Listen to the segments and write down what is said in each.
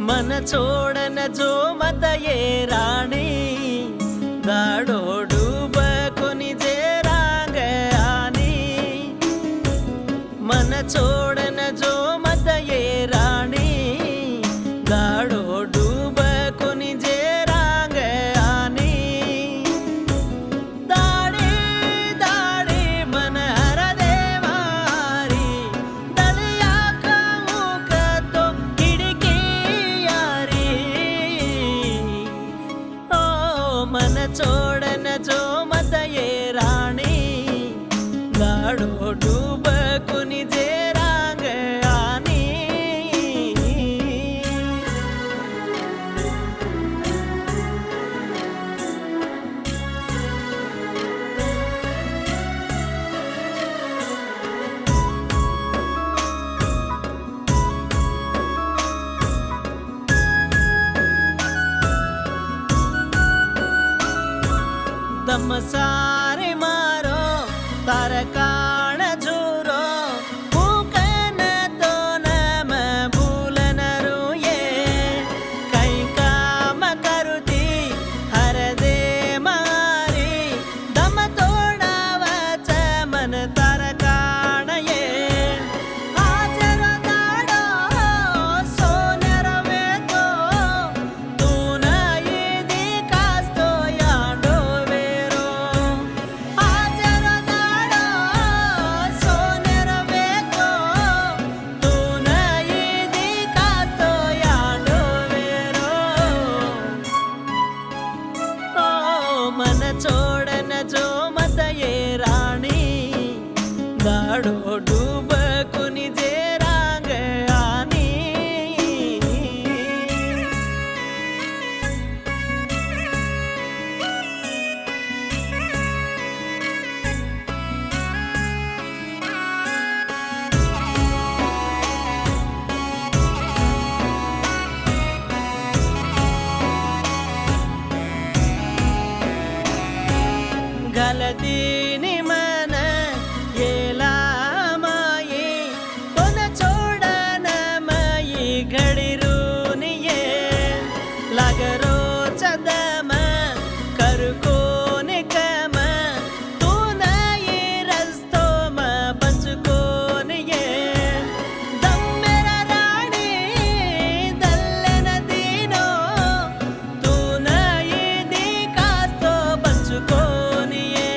मन छोड़न जो मत ये रानी दाड़ो डूब कुनी जे रांग आनी मन छोड़न जो मत ये रानी दाड़ो डूब कुनी जे रांग आनी दाड़ी दाड़ी मन हर दे मारी दलिया का मुख तो खिड़की यारी ओ मन छोड़न जो मत ये रानी दाड़ो डूब कुनी जे रांग आनी दम सारे मारो तारकाण झूरो भूकन तो न मैं भूलन रूये कई काम करुती हर दे मारी दम तोड़ा वच मन तारकाण ये हाजर दाड़ो सोनर में तो तू न ये दिखास तो याडो वेरो हाजर दाड़ो सोनर में तो तू न ये दिखास तो याडो वेरो ओ मन छोड़न जो मत ये रानी दाड़ो डूब कुनी जे रांग आनी गलती मन येला माई कोन छोड़न माई घड़ी रूनिये लगरो चदम कर कोन कम तू नई रस्तो में बच कोन ये दम मेरा रानी दल्लन दीनो तू नई दिखा तो बच कोन ये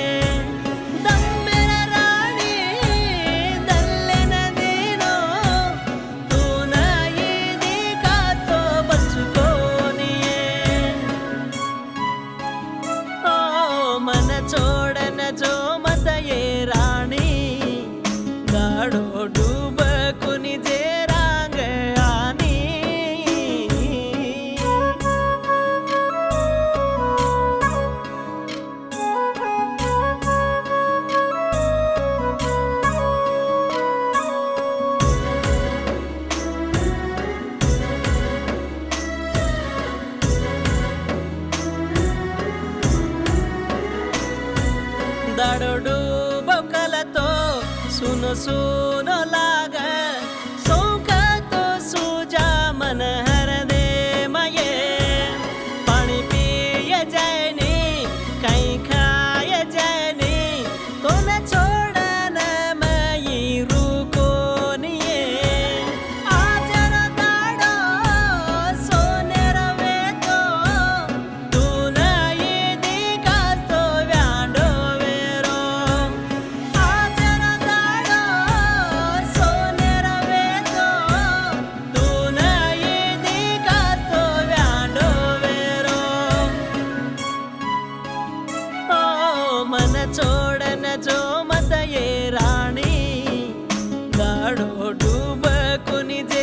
दम मेरा रानी दल्लन दीनो तू नई दिखा तो बच कोन ये ओ मन छोड़न जो मत ये रानी दाड़ो डूब कुनी जे रांग आनी दाड़ो डूबो कलतो सुनो सुनो लाग सौख तो सूजा मन हर दे मये पानी पिए जायनी कहीं खाए जायनी तो न छोड़न मई रुको निये आजर दाड़ो सोनेर वे तो तू नई दिखा तो व्यांडो वेरो आजर दाड़ो सोनेर वे तो तू नई दिखा तो व्यांडो वेरो ओ मन छोड़न जो मत ये रानी दाड़ो डूब कुनी जे